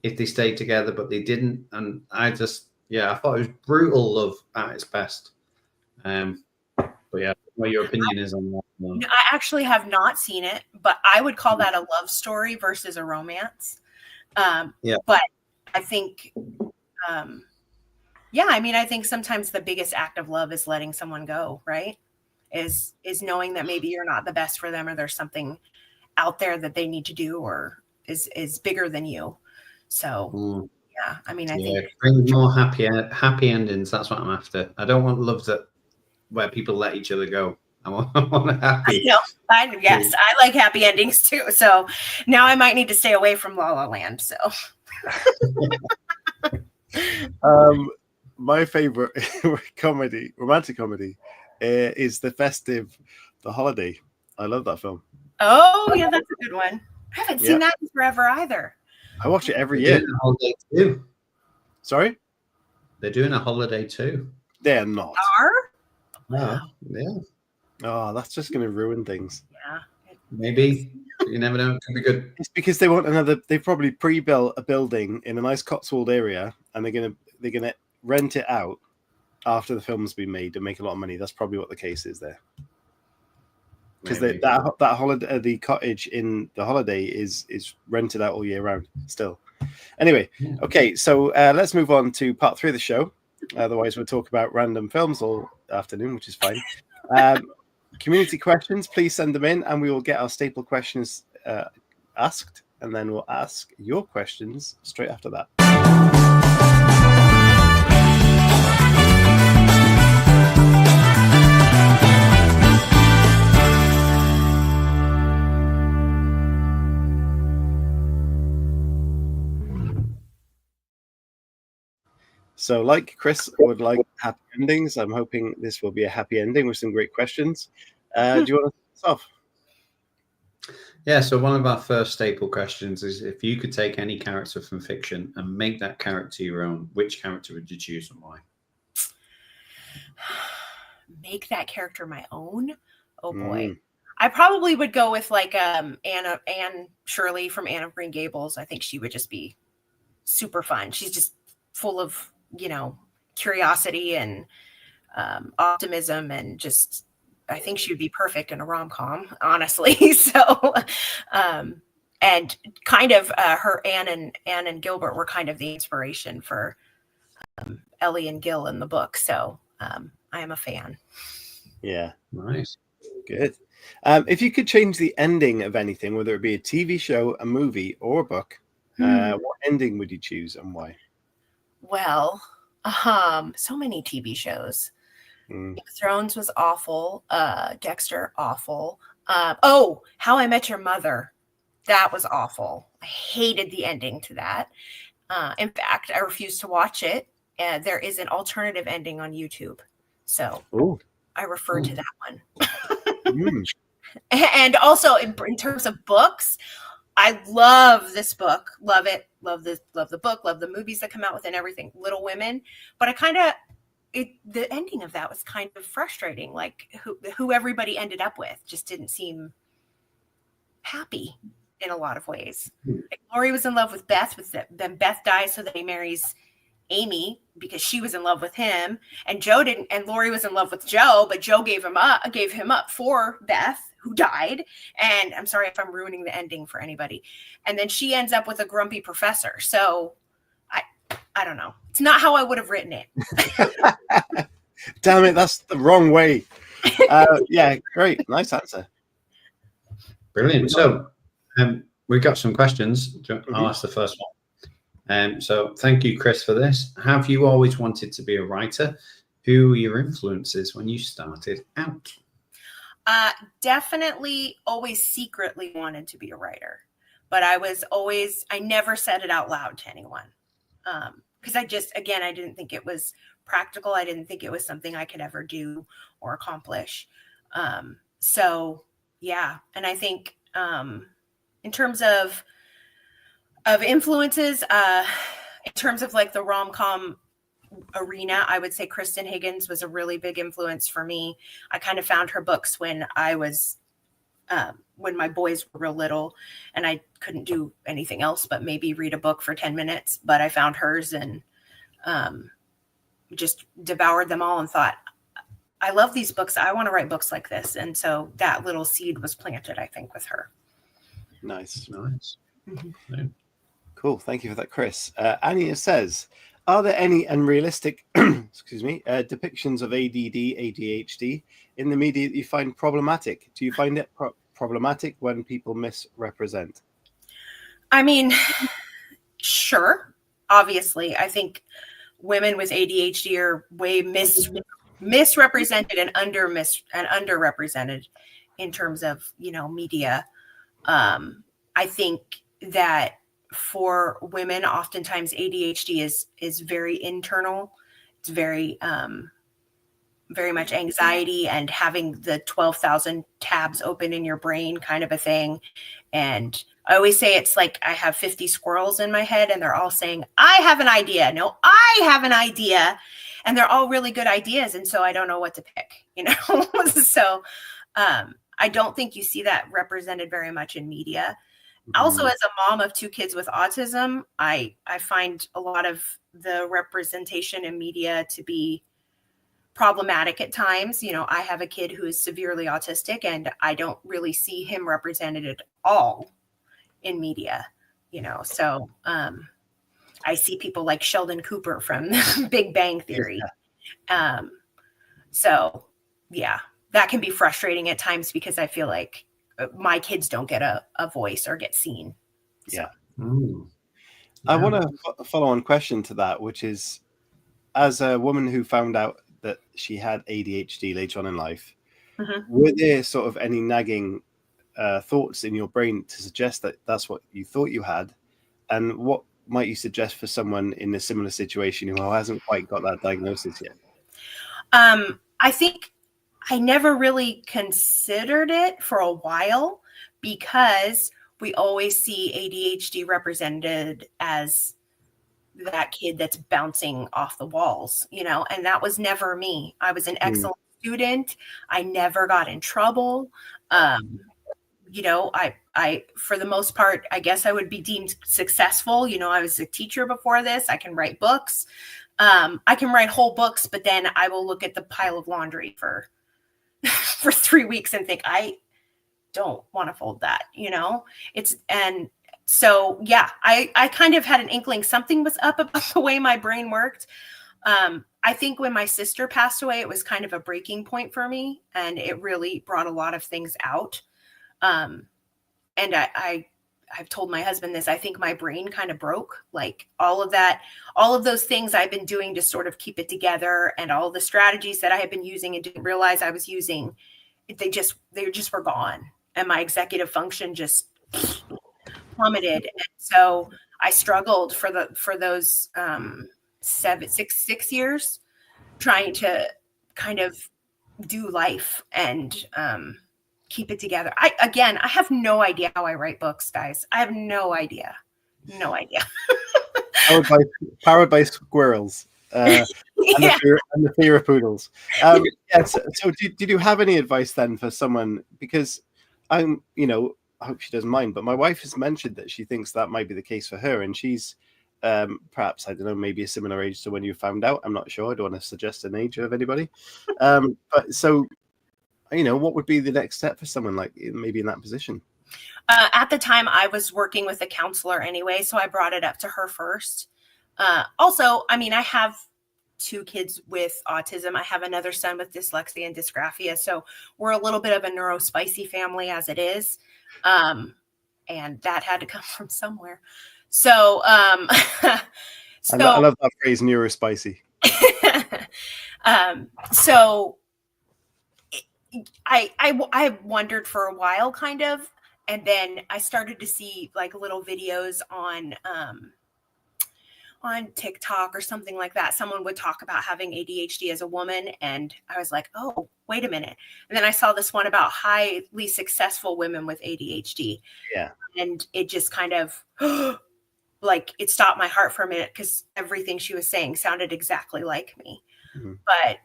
C: if they stayed together, but they didn't. And I just, I thought it was brutal love at its best. But yeah, what your opinion is on that?
D: No, I actually have not seen it, but I would call that a love story versus a romance. But I think, I think sometimes the biggest act of love is letting someone go, right? Is knowing that maybe you're not the best for them, or there's something out there that they need to do, or is bigger than you. So, I think
C: bring more happy endings. That's what I'm after. I don't want love where people let each other go. I want a happy.
D: Yes, I like happy endings too. So now I might need to stay away from La La Land. So.
B: My favorite romantic comedy, is The Holiday. I love that film.
D: Oh yeah, that's a good one. I haven't seen that in forever either.
B: I watch it every year.
C: A holiday too.
B: Sorry?
C: They're doing a holiday too.
B: They're not.
C: Yeah.
B: Oh, that's just going to ruin things.
D: Yeah.
C: Maybe. You never know. It could be good.
B: It's because they want they've probably pre-built a building in a nice Cotswold area, and they're gonna rent it out after the film's been made and make a lot of money. That's probably what the case is there. Because that holiday, the cottage in The Holiday is rented out all year round still. Anyway, okay, so let's move on to part 3 of the show. Otherwise, we'll talk about random films all afternoon, which is fine. Community questions, please send them in, and we will get our staple questions asked, and then we'll ask your questions straight after that. So like Chris would like happy endings, I'm hoping this will be a happy ending with some great questions. Do you want to start off?
C: Yeah, so one of our first staple questions is, if you could take any character from fiction and make that character your own, which character would you choose and why?
D: Make that character my own? Oh boy. I probably would go with like Anne Shirley from Anne of Green Gables. I think she would just be super fun. She's just full of, curiosity and optimism, and just, I think she would be perfect in a rom-com, honestly. So, and kind of her Anne and Gilbert were kind of the inspiration for Ellie and Gil in the book. So I am a fan.
B: Yeah.
C: Nice.
B: Good. If you could change the ending of anything, whether it be a TV show, a movie, or a book, what ending would you choose and why?
D: Well, so many TV shows. Game of Thrones was awful. Dexter, awful. How I Met Your Mother. That was awful. I hated the ending to that. In fact, I refused to watch it. There is an alternative ending on YouTube. So I refer to that one. And also in terms of books, I love this book. Love it. Love the book. Love the movies that come out with it and everything. Little Women. But I kind of the ending of that was kind of frustrating. Like who everybody ended up with just didn't seem happy in a lot of ways. Like Lori was in love with Beth, then Beth dies, so that he marries Amy because she was in love with him, and Joe didn't. And Lori was in love with Joe, but Joe gave him up for Beth, who died. And I'm sorry if I'm ruining the ending for anybody. And then she ends up with a grumpy professor. So I don't know. It's not how I would have written it.
B: Damn it, that's the wrong way. Yeah, great. Nice answer.
C: Brilliant. So we've got some questions. I'll ask the first one. So thank you, Chris, for this. Have you always wanted to be a writer? Who were your influences when you started out?
D: Definitely always secretly wanted to be a writer, but I never said it out loud to anyone. Because I didn't think it was practical. I didn't think it was something I could ever do or accomplish. So yeah. And I think, in terms of influences, in terms of like the rom-com arena, I would say Kristen Higgins was a really big influence for me. I kind of found her books when when my boys were real little and I couldn't do anything else but maybe read a book for 10 minutes, but I found hers and just devoured them all and thought, I love these books. I want to write books like this. And so that little seed was planted, I think, with her.
B: Nice.
C: Mm-hmm.
B: Cool. Thank you for that, Chris. Anya says, are there any unrealistic depictions of ADD, ADHD in the media that you find problematic? Do you find it problematic when people misrepresent?
D: I mean, sure. Obviously, I think women with ADHD are way misrepresented and underrepresented in terms of, media. I think that for women, oftentimes ADHD is very internal. It's very, very much anxiety and having the 12,000 tabs open in your brain kind of a thing. And I always say it's like I have 50 squirrels in my head and they're all saying, I have an idea. No, I have an idea. And they're all really good ideas. And so I don't know what to pick, So I don't think you see that represented very much in media. Also, as a mom of 2 kids with autism, I find a lot of the representation in media to be problematic at times. I have a kid who is severely autistic and I don't really see him represented at all in media, so I see people like Sheldon Cooper from Big Bang Theory. So yeah, that can be frustrating at times because I feel like my kids don't get a voice or get seen. So.
B: Yeah. I want to follow on question to that, which is, as a woman who found out that she had ADHD later on in life, were there sort of any nagging thoughts in your brain to suggest that that's what you thought you had? And what might you suggest for someone in a similar situation who hasn't quite got that diagnosis yet?
D: I think I never really considered it for a while because we always see ADHD represented as that kid that's bouncing off the walls, and that was never me. I was an excellent student. I never got in trouble. I for the most part, I guess I would be deemed successful. I was a teacher before this. I can write books. I can write whole books, but then I will look at the pile of laundry for 3 weeks and think, I don't want to fold that, So yeah, I kind of had an inkling something was up about the way my brain worked. I think when my sister passed away, it was kind of a breaking point for me and it really brought a lot of things out. And I've told my husband this, I think my brain kind of broke, like all of those things I've been doing to sort of keep it together and all the strategies that I had been using and didn't realize I was using, they just were gone. And my executive function just plummeted. And so I struggled for those 6 years trying to kind of do life and keep it together. I have no idea how I write books, guys. I have no idea. Powered by
B: squirrels. and,
D: Yeah.
B: and the fear of poodles. So did you have any advice then for someone? Because I hope she doesn't mind, but my wife has mentioned that she thinks that might be the case for her, and she's perhaps, I don't know, maybe a similar age to when you found out. I'm not sure. I don't want to suggest an age of anybody. But so, what would be the next step for someone like maybe in that position?
D: At the time, I was working with a counselor anyway, so I brought it up to her first. Also, I mean, I have 2 kids with autism. I have another son with dyslexia and dysgraphia, so we're a little bit of a neurospicy family as it is, and that had to come from somewhere. So,
B: I love that phrase, neurospicy.
D: So I wondered for a while, kind of, and then I started to see like little videos on TikTok or something like that. Someone would talk about having ADHD as a woman, and I was like, oh, wait a minute. And then I saw this one about highly successful women with ADHD.
B: Yeah.
D: And it just kind of like it stopped my heart for a minute, because everything she was saying sounded exactly like me. Mm-hmm. But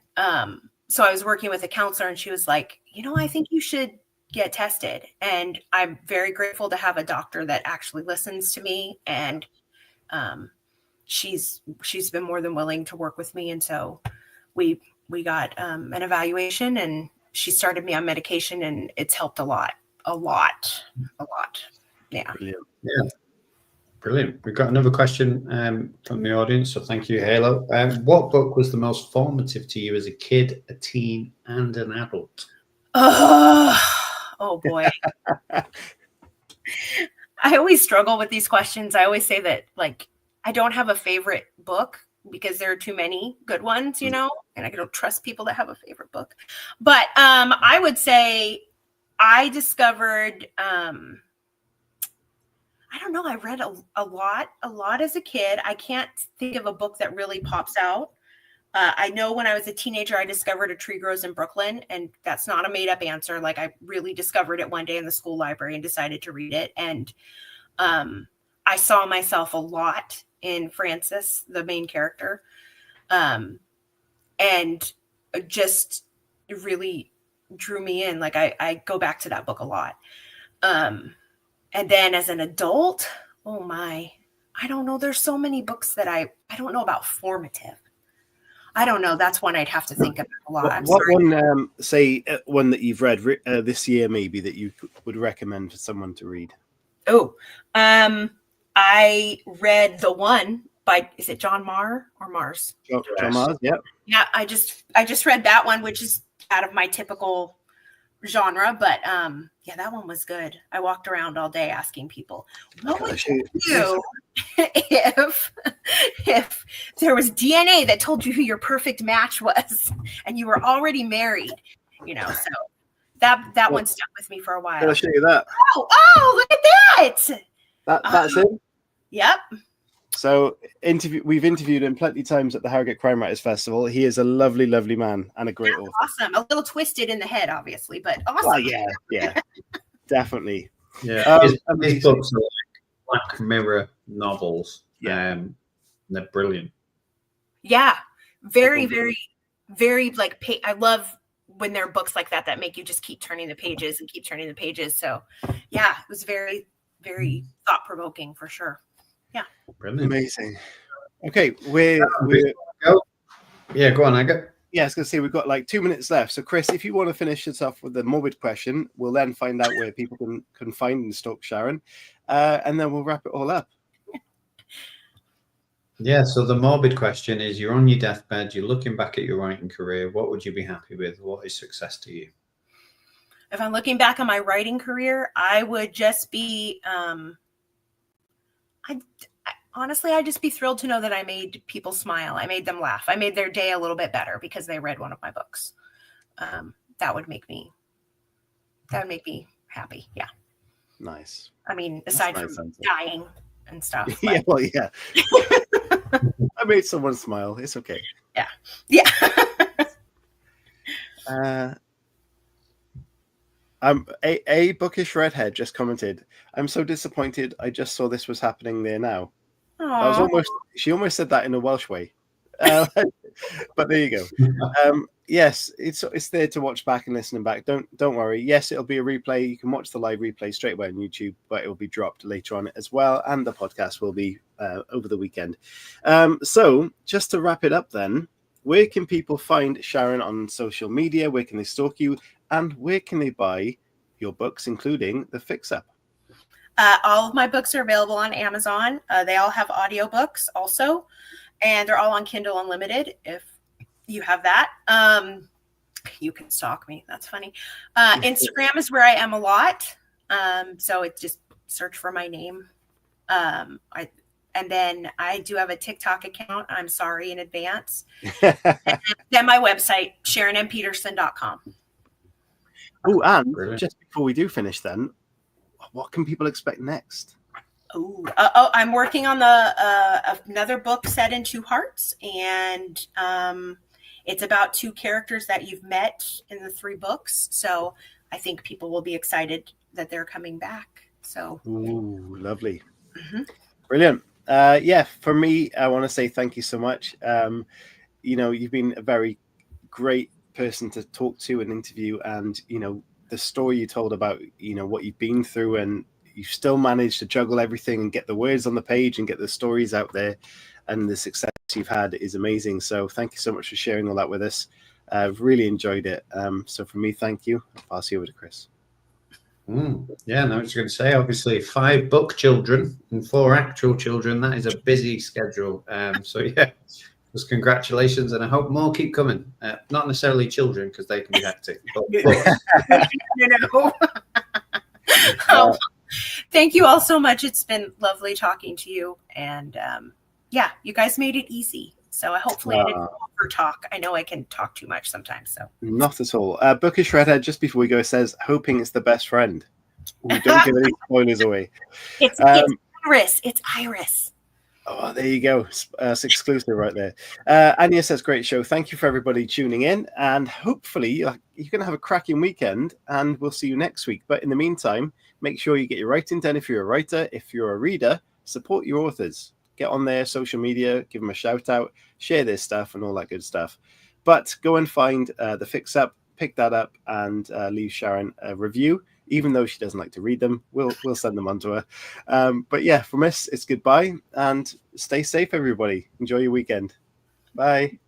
D: so I was working with a counselor, and she was like, I think you should get tested. And I'm very grateful to have a doctor that actually listens to me, and she's been more than willing to work with me. And so we got an evaluation, and she started me on medication, and it's helped a lot. Yeah.
C: Brilliant. Yeah. Brilliant. We've got another question from the audience. So thank you, Halo. What book was the most formative to you as a kid, a teen, and an adult?
D: Oh boy. I always struggle with these questions. I always say that, like, I don't have a favorite book because there are too many good ones, and I don't trust people that have a favorite book. But I would say I discovered, I don't know, I read a lot as a kid. I can't think of a book that really pops out. I know when I was a teenager, I discovered A Tree Grows in Brooklyn, and that's not a made up answer. Like, I really discovered it one day in the school library and decided to read it. And I saw myself a lot in Frances, the main character, and just really drew me in. Like, I go back to that book a lot. And then as an adult, oh my, I don't know. There's so many books that I don't know about formative. I don't know. That's one I'd have to think about a lot.
B: What one, say one that you've read this year, maybe, that you would recommend for someone to read?
D: Oh, I read The One by, is it John Marr or Mars?
B: John Mars, yeah.
D: Yeah, I just read that one, which is out of my typical genre, but yeah, that one was good. I walked around all day asking people, what would you do if there was DNA that told you who your perfect match was and you were already married, so that one stuck with me for a while.
B: I'll show you that.
D: Oh, look at that.
B: That's him.
D: Yep.
B: So we've interviewed him plenty of times at the Harrogate Crime Writers Festival. He is a lovely, lovely man and a great author.
D: Awesome. A little twisted in the head, obviously, but awesome.
B: Well, yeah, definitely.
C: Yeah, his books are like Black Mirror novels. Yeah, they're brilliant.
D: Yeah, very, very, very like. I love when there are books like that make you just keep turning the pages and keep turning the pages. So, yeah, it was very, very thought provoking for sure. Yeah.
B: Brilliant. Amazing. Okay, we're
C: yeah, go on, I go.
B: Yeah, I was gonna say we've got like 2 minutes left. So Chris, if you want to finish this off with the morbid question, we'll then find out where people can find and stalk Sharon. And then we'll wrap it all up.
C: Yeah, so the morbid question is, you're on your deathbed, you're looking back at your writing career, what would you be happy with? What is success to you?
D: If I'm looking back on my writing career, I would just be honestly, I'd just be thrilled to know that I made people smile. I made them laugh. I made their day a little bit better because they read one of my books. That would make me happy. Yeah.
B: Nice.
D: I mean, aside from dying and stuff.
B: Yeah, well, yeah. I made someone smile. It's okay.
D: Yeah. Yeah.
B: A bookish redhead just commented, "I'm so disappointed. I just saw this was happening there now." She almost said that in a Welsh way. But there you go. Yes, it's there to watch back and listen back. Don't worry. Yes, it'll be a replay. You can watch the live replay straight away on YouTube, but it will be dropped later on as well, and the podcast will be over the weekend. So just to wrap it up then, where can people find Sharon on social media? Where can they stalk you? And where can they buy your books, including The Fix Up?
D: All of my books are available on Amazon. They all have audiobooks also, and they're all on Kindle Unlimited. If you have that, you can stalk me. That's funny. Instagram is where I am a lot. So it's just search for my name. And then I do have a TikTok account. I'm sorry in advance. And then my website, SharonandPeterson.com.
B: Oh, and just before we do finish then, what can people expect next?
D: I'm working on another book set in two hearts, and it's about two characters that you've met in the three books. So I think people will be excited that they're coming back. So,
B: lovely. Brilliant. Yeah, for me, I want to say thank you so much. You've been a very great person to talk to and interview, and the story you told about what you've been through, and you still managed to juggle everything and get the words on the page and get the stories out there, and the success you've had is amazing. So thank you so much for sharing all that with us. I've really enjoyed it. So for me, thank you. I'll pass you over to Chris.
C: Yeah, and I was going to say, obviously 5 book children and 4 actual children. That is a busy schedule. So yeah, just congratulations, and I hope more keep coming. Not necessarily children, because they can be hectic.
D: Thank you all so much. It's been lovely talking to you, and yeah, you guys made it easy. So hopefully I didn't over talk. I know I can talk too much sometimes. So
B: not at all. Bookish Redhead, just before we go, says hoping it's the best friend. We don't give any spoilers away.
D: It's Iris. It's Iris.
B: Oh, there you go. It's exclusive right there. Anya says, great show. Thank you for everybody tuning in. And hopefully you're going to have a cracking weekend, and we'll see you next week. But in the meantime, make sure you get your writing done if you're a writer. If you're a reader, support your authors. Get on their social media, give them a shout out, share their stuff and all that good stuff. But go and find The Fix Up, pick that up, and leave Sharon a review. Even though she doesn't like to read them, we'll send them on to her. But yeah, from us, it's goodbye, and stay safe, everybody. Enjoy your weekend. Bye.